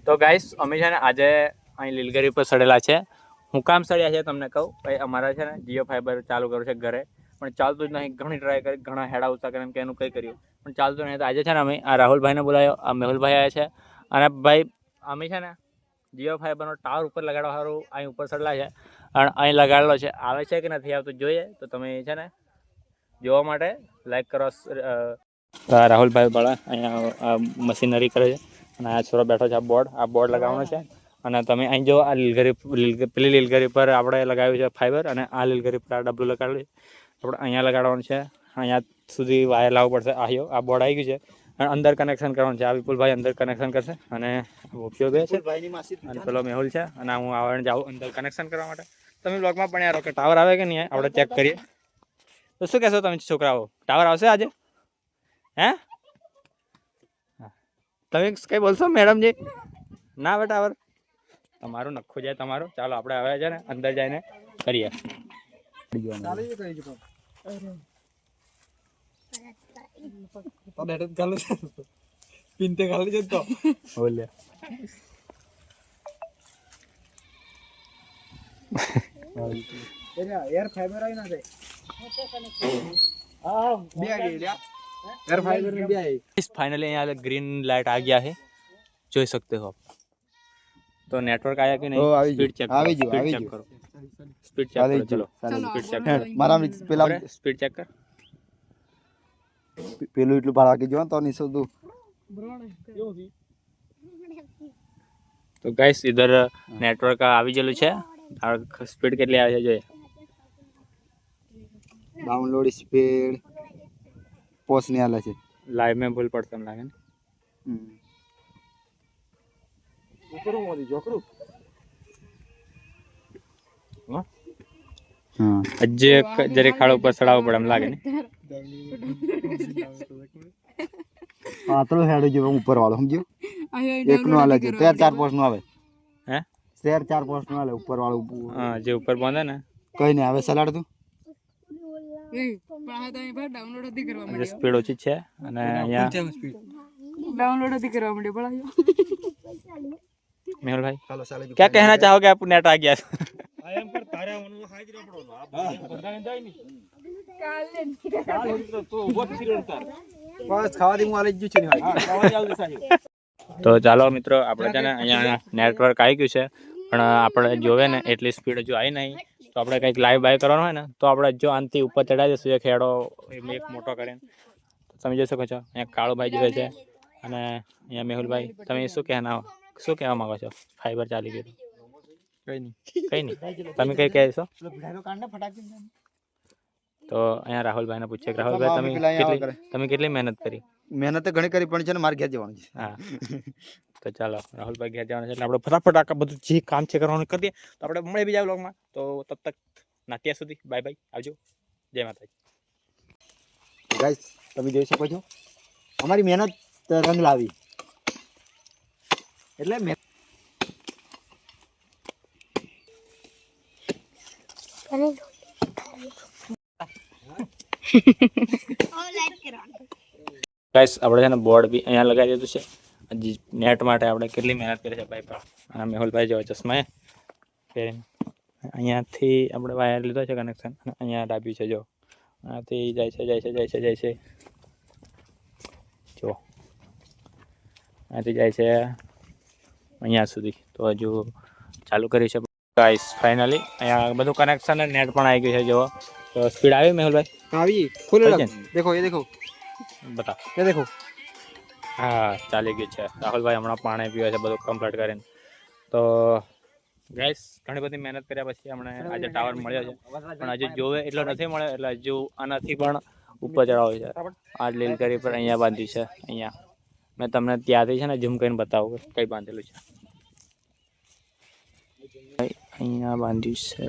તો ગાઈસ અમે છે ને આજે અહીં લીલગરી પર સડેલા છે. હું કામ સડ્યા છે તમને કહું ભાઈ, અમારા છે ને જીઓ ફાઈબર ચાલુ કર્યું છે ઘરે, પણ ચાલતું જ નહીં. ઘણી ટ્રાય કરી, ઘણા હેડા ઉતા કરીને કે એનું કંઈ કર્યું પણ ચાલતું નહીં. તો આજે છે ને અમે આ રાહુલભાઈને બોલાવ્યો, આ મેહુલભાઈ આવ્યા છે. અને ભાઈ અમે છે ને જીઓ ફાઈબરનો ટાવર ઉપર લગાડવા સારું અહીં ઉપર સડેલા છે અને અહીં લગાડેલો છે. આવે છે કે નથી આવતું જોઈએ તો તમે છે ને જોવા માટે લાઈક કરો. રાહુલભાઈ વાળા અહીંયા મશીનરી કરે છે અને આ છોરો બેઠો છે. આ બોર્ડ લગાવવાનો છે. અને તમે અહીં જો આ પેલી લીલગરી પર આપણે લગાવ્યું છે ફાઈબર, અને આ લીલગરી પર આ ડબલું લગાડેલું છે. આપણે અહીંયા લગાડવાનું છે. અહીંયા સુધી વાયર લાવવું પડશે. આ બોર્ડ આવી ગયું છે અને અંદર કનેક્શન કરવાનું છે. આ વિપુલભાઈ અંદર કનેક્શન કરશે અને ઉપયોગ છે અને પેલો મેહુલ છે અને હું આવવાનું જાઉં અંદર કનેક્શન કરવા માટે. તમે બ્લોગમાં પણ યાર કે ટાવર આવે કે નહીં આપણે ચેક કરીએ. તો શું કહેશો તમે છોકરાઓ, ટાવર આવશે આજે? હે તમે કઈ બોલશો મેડમજી? ના આવે ટાવર? તમારું નખો જાય તમારું. ચાલો આપણે હવે છે ને અંદર જઈને કરીએ. પિનતે ખાલી જતો બોલ્યા એર ફાઈબર આવી ના જાય. फाइनली यहाँ ग्रीन लाइट आ गया है, જોઈ सकते हो आप. तो नेटवर्क आया कि नहीं? स्पीड चेक करो, स्पीड चेक करो, स्पीड चेक करो. चलो स्पीड चेक कर. મારા પેલા स्पीड चेक कर. પેલું એટલું ભાડા કે જો તો નહીં શોધું. તો ગાઈસ इधर नेटवर्क આવી ગયેલું છે. સ્પીડ કેટલી આવે છે જોઈએ. ડાઉનલોડ સ્પીડ પોસ્ટ ની આલે છે. લાઈવ में ભૂલ પડશે એમ લાગે ને. ઉપર મોદી જોકરું. હા અજે જરે ખાડ ઉપર ચડાવવું પડે એમ લાગે ને. આટલો હેડો જો ઉપર વાળો સમજો. એક નો આલે છે 4 પોસ્ટ નો આવે. હે 4 પોસ્ટ નો આલે ઉપર વાળો. હા જે ઉપર બાંધે ને કઈ નહીં આવે સલાડ તું. સ્પીડ ઓછી છે અને અહીંયા डाउनलोड भी करवा मंडे बड़ा मेहुल भाई क्या कहना चाहोगे आप? नेट आ गया आई एम पर तारे उनको हाई जरा पड़ो ना बंदा नहीं जाए नहीं काल तो बहुत फिर उतार બસ ખાવા દી હું આલે જ છું ને हां खावा जल्दी साहिब. તો ચાલો મિત્રો આપણે છે ને અહીંયા નેટવર્ક આવી ગયું છે, પણ આપણે જોવે ને એટલી સ્પીડ હજુ આવી નહીં. તો આપણે કંઈક લાઈવ બાય કરવાનું હોય ને તો આપણે જો આનથી ઉપર ચડાવી દઈશું એક ખેડો એક મોટો કરીને. તમે જોઈ શકો છો અહીંયા કાળુભાઈ જોવે છે અને અહીંયા મેહુલભાઈ. તમે શું કહેવા માંગો છો? ફાઈબર ચાલી ગયું. કઈ નહીં તમે કઈ કહેશો? તો અહીંયા રાહુલભાઈને પૂછીએ કે રાહુલભાઈ તમે કેટલી મહેનત કરી? મહેનત ઘણી કરી પણ છે ને મારે ઘેર જવાનું છે. હા તો ચાલો રાહુલભાઈ ઘેર જવાનું છે એટલે આપણે ફટાફટ આ બધું જે કામ છે કરવાનું કરી દઈએ. તો આપણે મળીએ બીજા વ્લોગમાં. તો તબ તક નાટ્યા સુધી બાય બાય, આવજો, જય માતાજી. ગાઈસ તમે જોઈ શકો છો અમારી મહેનત રંગ લાવી. એટલે ગાઈસ આપણે છે ને બોર્ડ બી અહીંયા લગાવી દીધું છે. હજી નેટ માટે આપણે કેટલી મહેનત કરી છે ભાઈ. અને મેહુલભાઈ જેવા ચશ્મા પહેરીને અહીંયાથી આપણે વાયર લીધો છે કનેક્શન અને અહીંયા ડાબ્યું છે. જો આથી જાય છે જો આથી જાય છે અહીંયા સુધી. તો હજુ ચાલુ કરી છે ગાઈસ. ફાઇનલી અહીંયા બધું કનેક્શન અને નેટ પણ આવી ગયું છે. જો તો સ્પીડ આવી મેહુલભાઈ? આવી ખોલે દેખો એ દેખો બતા એ દેખો. હા ચાલી ગયું છે. રાહુલભાઈ હમણાં પાણી પીવે છે બધું કમ્પ્લીટ કરીને. તો ગાઈસ ઘણી બધી મહેનત કર્યા પછી અમને આજે ટાવર મળ્યો છે, પણ હજુ જોવે એટલો નથી મળ્યો. એટલે હજુ આનાથી પણ ઉપર ચડાવ્યો છે. આ લીલગરી પર અહીંયા બાંધ્યું છે. અહીંયા મેં તમને ત્યાંથી છે ને ઝૂમ કરીને બતાવું કઈ બાંધેલું છે. અહીંયા બાંધ્યું છે.